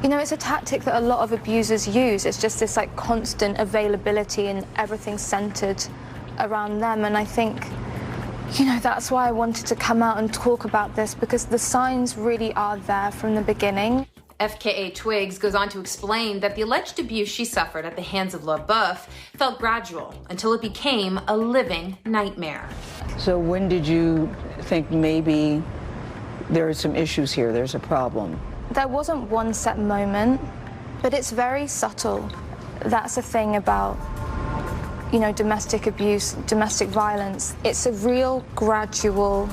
You know, it's a tactic that a lot of abusers use. It's just this like constant availability and everything centered around them. And I think, you know, that's why I wanted to come out and talk about this, because the signs really are there from the beginning. Fka Twigs goes on to explain that the alleged abuse she suffered at the hands of LaBeouf felt gradual until it became a living nightmare. So when did you think maybe there are some issues here, there's a problem? There wasn't one set moment, but it's very subtle. That's the thing about, you know, domestic abuse, domestic violence. It's a real gradual,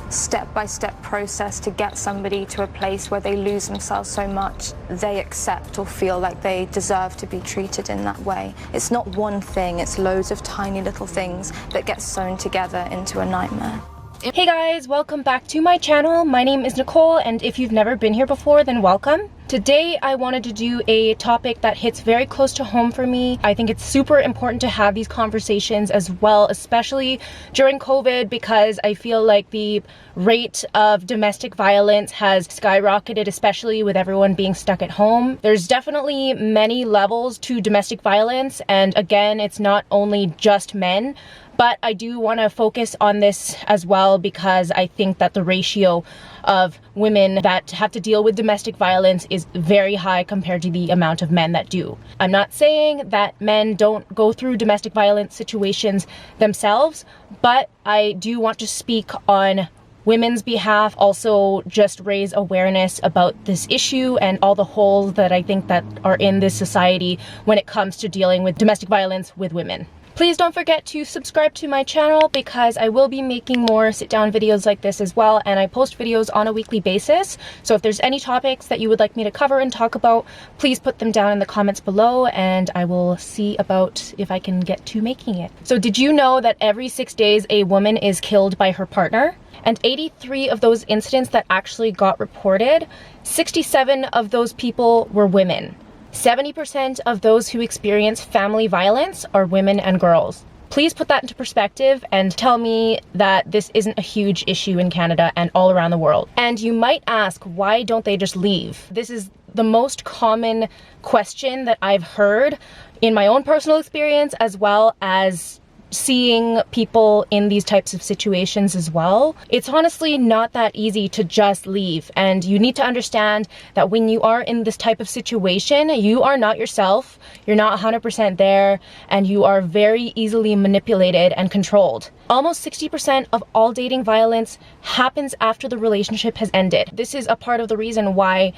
step-by-step process to get somebody to a place where they lose themselves so much they accept or feel like they deserve to be treated in that way. It's not one thing, it's loads of tiny little things that get sewn together into a nightmare. Hey guys, welcome back to my channel. My name is Nicole, and if you've never been here before, then welcome. Today I wanted to do a topic that hits very close to home for me. I think it's super important to have these conversations as well, especially during COVID, because I feel like the rate of domestic violence has skyrocketed, especially with everyone being stuck at home. There's definitely many levels to domestic violence, and again, it's not only just men. But I do want to focus on this as well, because I think that the ratio of women that have to deal with domestic violence is very high compared to the amount of men that do. I'm not saying that men don't go through domestic violence situations themselves, but I do want to speak on women's behalf, also just raise awareness about this issue and all the holes that I think that are in this society when it comes to dealing with domestic violence with women. Please don't forget to subscribe to my channel, because I will be making more sit-down videos like this as well, and I post videos on a weekly basis. So if there's any topics that you would like me to cover and talk about, please put them down in the comments below, and I will see about if I can get to making it. So did you know that every 6 days a woman is killed by her partner? And 83 of those incidents that actually got reported, 67 of those people were women. 70% of those who experience family violence are women and girls. Please put that into perspective and tell me that this isn't a huge issue in Canada and all around the world. And you might ask, why don't they just leave? This is the most common question that I've heard in my own personal experience, as well as seeing people in these types of situations as well. It's honestly not that easy to just leave, and you need to understand that when you are in this type of situation, you are not yourself, you're not 100% there, and you are very easily manipulated and controlled. Almost 60% of all dating violence happens after the relationship has ended. This is a part of the reason why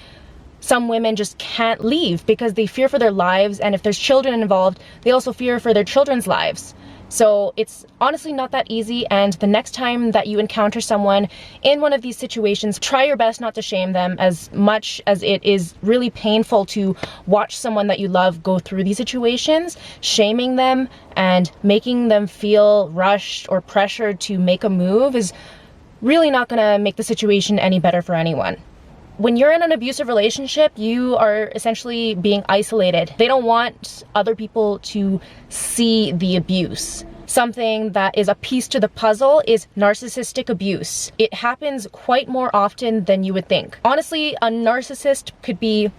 some women just can't leave, because they fear for their lives, and if there's children involved, they also fear for their children's lives. So it's honestly not that easy, and the next time that you encounter someone in one of these situations, try your best not to shame them, as much as it is really painful to watch someone that you love go through these situations. Shaming them and making them feel rushed or pressured to make a move is really not going to make the situation any better for anyone. When you're in an abusive relationship, you are essentially being isolated. They don't want other people to see the abuse. Something that is a piece to the puzzle is narcissistic abuse. It happens quite more often than you would think. Honestly, a narcissist could be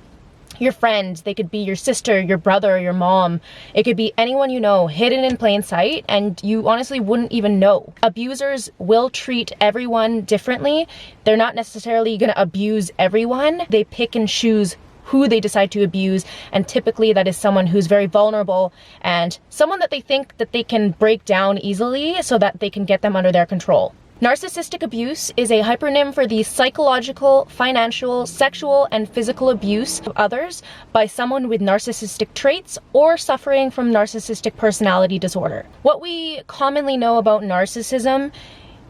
your friend, they could be your sister, your brother, your mom. It could be anyone you know, hidden in plain sight, and you honestly wouldn't even know. Abusers will treat everyone differently. They're not necessarily gonna abuse everyone. They pick and choose who they decide to abuse, and typically that is someone who's very vulnerable and someone that they think that they can break down easily so that they can get them under their control. Narcissistic abuse is a hypernym for the psychological, financial, sexual, and physical abuse of others by someone with narcissistic traits or suffering from narcissistic personality disorder. What we commonly know about narcissism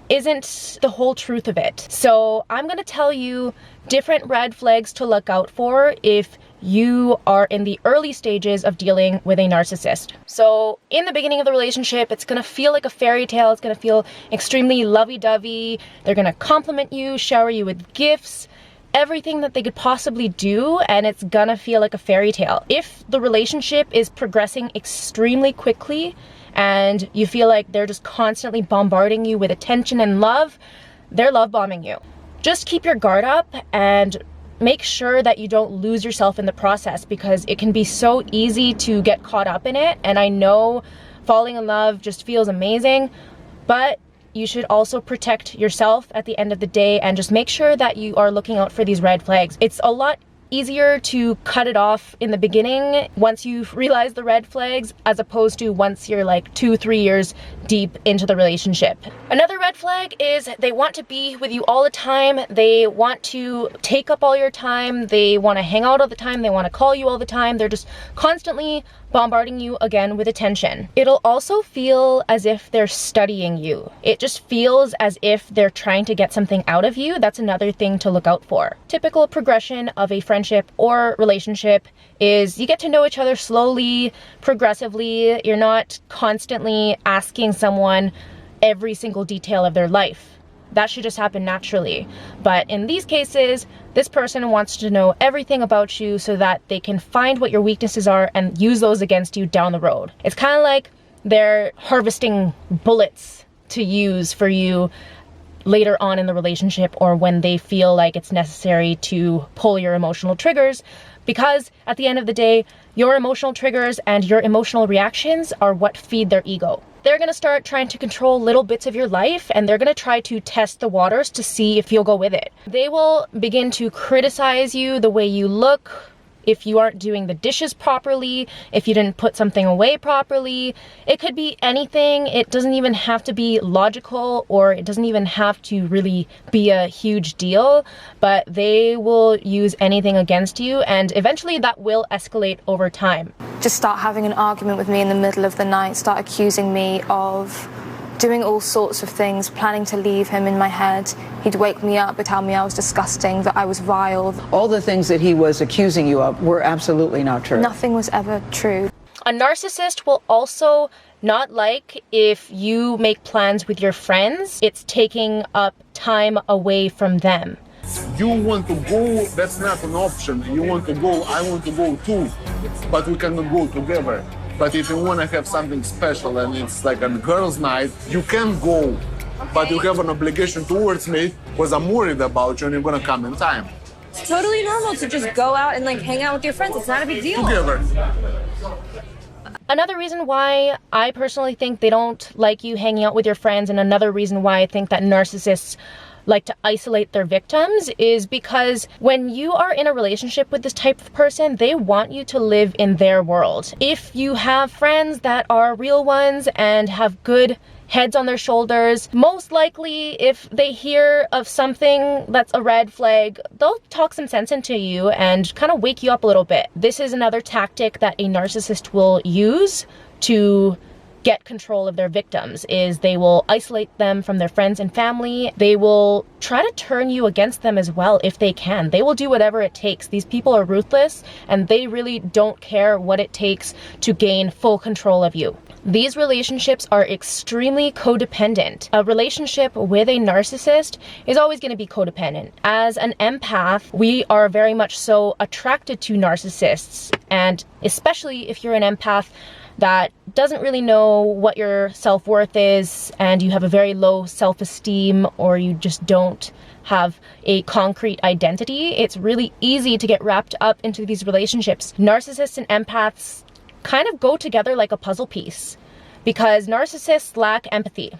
isn't the whole truth of it. So I'm gonna tell you different red flags to look out for if you are in the early stages of dealing with a narcissist. So in the beginning of the relationship, it's gonna feel like a fairy tale. It's gonna feel extremely lovey-dovey. They're gonna compliment you, shower you with gifts, everything that they could possibly do, and it's gonna feel like a fairy tale. If the relationship is progressing extremely quickly and you feel like they're just constantly bombarding you with attention and love, they're love bombing you. Just keep your guard up and make sure that you don't lose yourself in the process, because it can be so easy to get caught up in it. And I know falling in love just feels amazing, but you should also protect yourself at the end of the day and just make sure that you are looking out for these red flags. It's a lot easier to cut it off in the beginning once you've realized the red flags, as opposed to once you're like 2-3 years deep into the relationship. Another red flag is they want to be with you all the time. They want to take up all your time. They want to hang out all the time. They want to call you all the time. They're just constantly bombarding you again with attention. It'll also feel as if they're studying you. It just feels as if they're trying to get something out of you. That's another thing to look out for. Typical progression of a friendship or relationship is you get to know each other slowly, progressively. You're not constantly asking someone every single detail of their life. That should just happen naturally. But in these cases, this person wants to know everything about you so that they can find what your weaknesses are and use those against you down the road. It's kind of like they're harvesting bullets to use for you later on in the relationship, or when they feel like it's necessary to pull your emotional triggers, because at the end of the day, your emotional triggers and your emotional reactions are what feed their ego. They're going to start trying to control little bits of your life, and they're going to try to test the waters to see if you'll go with it. They will begin to criticize you, the way you look, if you aren't doing the dishes properly, if you didn't put something away properly. It could be anything. It doesn't even have to be logical, or it doesn't even have to really be a huge deal, but they will use anything against you, and eventually that will escalate over time. Just start having an argument with me in the middle of the night, start accusing me of doing all sorts of things, planning to leave him in my head. He'd wake me up and tell me I was disgusting, that I was vile. All the things that he was accusing you of were absolutely not true. Nothing was ever true. A narcissist will also not like if you make plans with your friends. It's taking up time away from them. You want to go, that's not an option. You want to go, I want to go too, but we cannot go together. But if you want to have something special and it's like a girls' night, you can go, but you have an obligation towards me because I'm worried about you and you're going to come in time. It's totally normal to just go out and like hang out with your friends. It's not a big deal. Together. Another reason why I personally think they don't like you hanging out with your friends, and another reason why I think that narcissists like to isolate their victims, is because when you are in a relationship with this type of person, they want you to live in their world. If you have friends that are real ones and have good heads on their shoulders, most likely if they hear of something that's a red flag, they'll talk some sense into you and kind of wake you up a little bit. This is another tactic that a narcissist will use to get control of their victims, is they will isolate them from their friends and family. They will try to turn you against them as well if they can. They will do whatever it takes. These people are ruthless, and they really don't care what it takes to gain full control of you. These relationships are extremely codependent. A relationship with a narcissist is always going to be codependent. As an empath, we are very much so attracted to narcissists, and especially if you're an empath that doesn't really know what your self-worth is, and you have a very low self-esteem, or you just don't have a concrete identity, it's really easy to get wrapped up into these relationships. Narcissists and empaths kind of go together like a puzzle piece, because narcissists lack empathy.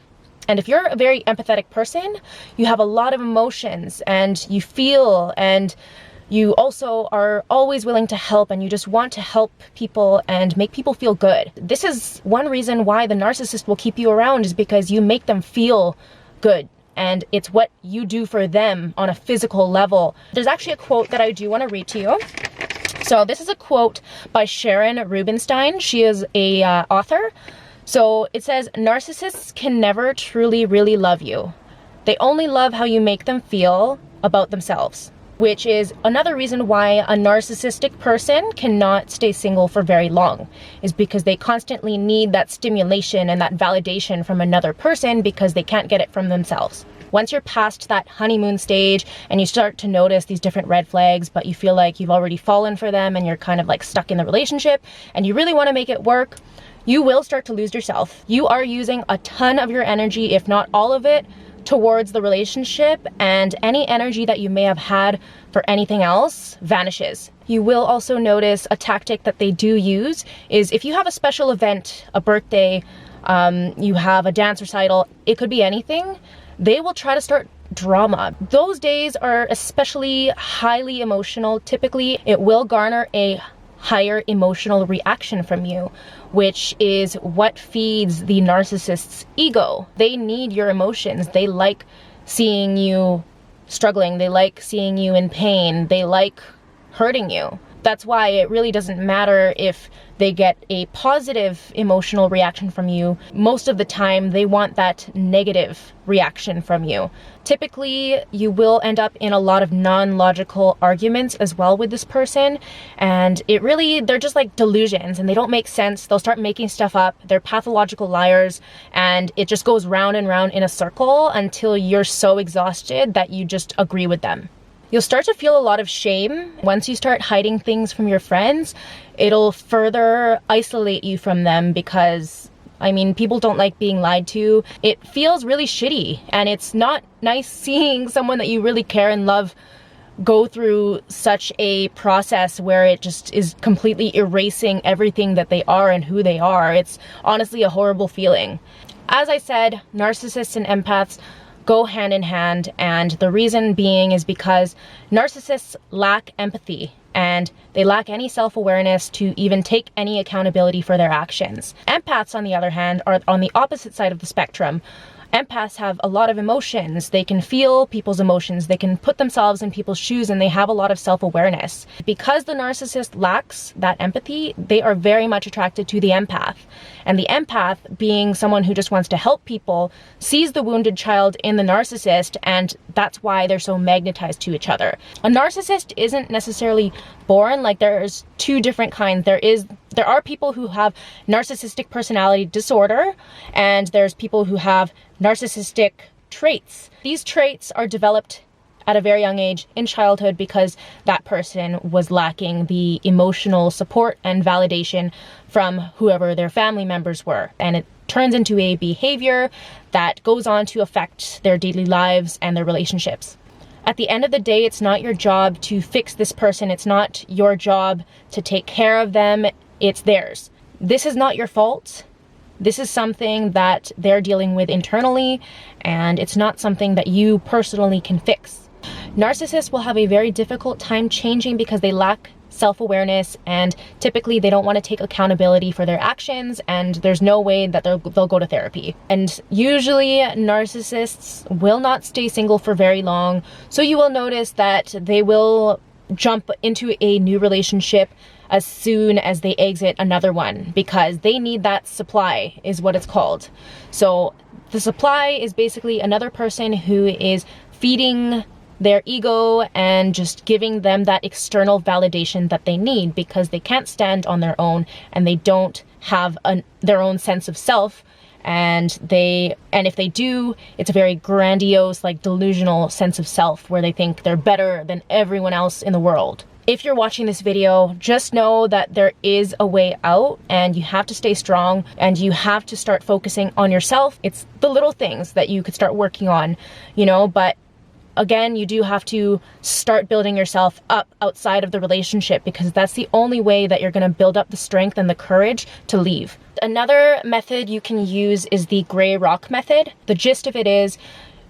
And if you're a very empathetic person, you have a lot of emotions, and you feel, and you also are always willing to help, and you just want to help people and make people feel good. This is one reason why the narcissist will keep you around, is because you make them feel good, and it's what you do for them on a physical level. There's actually a quote that I do want to read to you. So this is a quote by Sharon Rubenstein. She is a author. So it says, "Narcissists can never truly really love you. They only love how you make them feel about themselves." Which is another reason why a narcissistic person cannot stay single for very long, is because they constantly need that stimulation and that validation from another person, because they can't get it from themselves. Once you're past that honeymoon stage and you start to notice these different red flags, but you feel like you've already fallen for them and you're kind of like stuck in the relationship and you really want to make it work, you will start to lose yourself. You are using a ton of your energy, if not all of it, towards the relationship, and any energy that you may have had for anything else vanishes. You will also notice a tactic that they do use is if you have a special event, a birthday, you have a dance recital, it could be anything, they will try to start drama. Those days are especially highly emotional. Typically, it will garner a higher emotional reaction from you, which is what feeds the narcissist's ego. They need your emotions. They like seeing you struggling. They like seeing you in pain. They like hurting you. That's why it really doesn't matter if they get a positive emotional reaction from you. Most of the time, they want that negative reaction from you. Typically, you will end up in a lot of non-logical arguments as well with this person. And they're just like delusions and they don't make sense. They'll start making stuff up. They're pathological liars, and it just goes round and round in a circle until you're so exhausted that you just agree with them. You'll start to feel a lot of shame. Once you start hiding things from your friends, it'll further isolate you from them because, I mean, people don't like being lied to. It feels really shitty, and it's not nice seeing someone that you really care and love go through such a process where it just is completely erasing everything that they are and who they are. It's honestly a horrible feeling. As I said, narcissists and empaths go hand in hand, and the reason being is because narcissists lack empathy and they lack any self-awareness to even take any accountability for their actions. Empaths, on the other hand, are on the opposite side of the spectrum. Empaths have a lot of emotions. They can feel people's emotions. They can put themselves in people's shoes, and they have a lot of self-awareness. Because the narcissist lacks that empathy, they are very much attracted to the empath. And the empath, being someone who just wants to help people, sees the wounded child in the narcissist, and that's why they're so magnetized to each other. A narcissist isn't necessarily born. Like, there's two different kinds. There are people who have narcissistic personality disorder, and there's people who have narcissistic traits. These traits are developed at a very young age in childhood because that person was lacking the emotional support and validation from whoever their family members were. And it turns into a behavior that goes on to affect their daily lives and their relationships. At the end of the day, it's not your job to fix this person. It's not your job to take care of them. It's theirs. This is not your fault. This is something that they're dealing with internally, and it's not something that you personally can fix. Narcissists will have a very difficult time changing because they lack self-awareness, and typically they don't want to take accountability for their actions, and there's no way that they'll go to therapy. And usually narcissists will not stay single for very long, so you will notice that they will jump into a new relationship as soon as they exit another one, because they need that supply, is what it's called. So the supply is basically another person who is feeding their ego and just giving them that external validation that they need, because they can't stand on their own and they don't have their own sense of self. And if they do, it's a very grandiose, like delusional sense of self where they think they're better than everyone else in the world. If you're watching this video, just know that there is a way out, and you have to stay strong, and you have to start focusing on yourself. It's the little things that you could start working on, but again, you do have to start building yourself up outside of the relationship, because that's the only way that you're going to build up the strength and the courage to leave. Another method you can use is the gray rock method. The gist of it is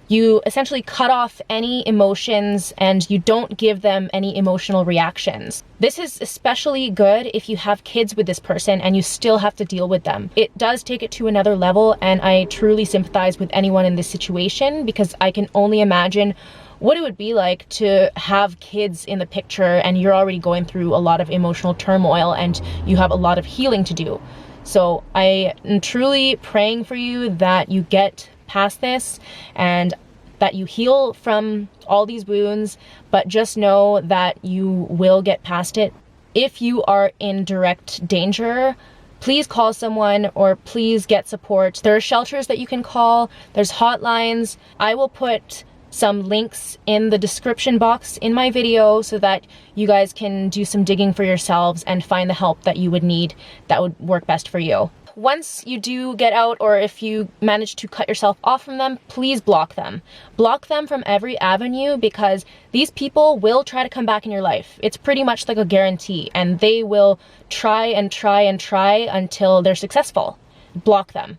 you essentially cut off any emotions and you don't give them any emotional reactions. This is especially good if you have kids with this person and you still have to deal with them. It does take it to another level, and I truly sympathize with anyone in this situation, because I can only imagine what it would be like to have kids in the picture and you're already going through a lot of emotional turmoil and you have a lot of healing to do. So I am truly praying for you that you get past this and that you heal from all these wounds, but just know that you will get past it. If you are in direct danger, please call someone or please get support. There are shelters that you can call, there's hotlines. I will put some links in the description box in my video so that you guys can do some digging for yourselves and find the help that you would need that would work best for you. once you do get out, or if you manage to cut yourself off from them, please block them. Block them from every avenue, because these people will try to come back in your life. It's pretty much like a guarantee, and they will try and try and try until they're successful. Block them.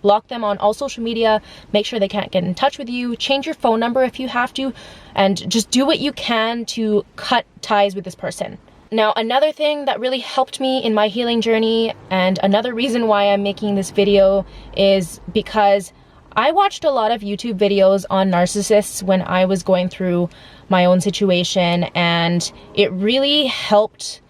Block them on all social media. Make sure they can't get in touch with you. Change your phone number if you have to, and just do what you can to cut ties with this person. Now, another thing that really helped me in my healing journey, and another reason why I'm making this video, is because I watched a lot of YouTube videos on narcissists when I was going through my own situation, and it really helped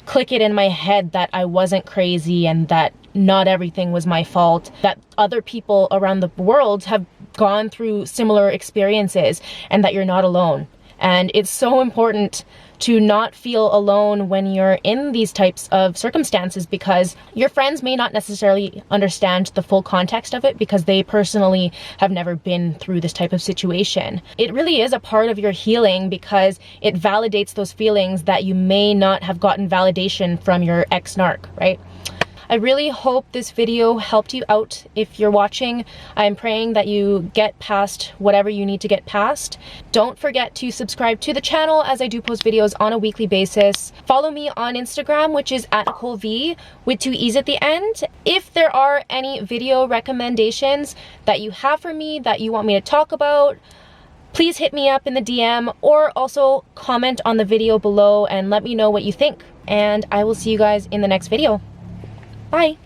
click it in my head that I wasn't crazy and that not everything was my fault, that other people around the world have gone through similar experiences, and that you're not alone. And it's so important to not feel alone when you're in these types of circumstances, because your friends may not necessarily understand the full context of it because they personally have never been through this type of situation. It really is a part of your healing because it validates those feelings that you may not have gotten validation from your ex-narc, right? I really hope this video helped you out if you're watching. I'm praying that you get past whatever you need to get past. Don't forget to subscribe to the channel, as I do post videos on a weekly basis. Follow me on Instagram, which is @NicoleV with 2 E's at the end. If there are any video recommendations that you have for me that you want me to talk about, please hit me up in the DM, or also comment on the video below and let me know what you think. And I will see you guys in the next video. Bye.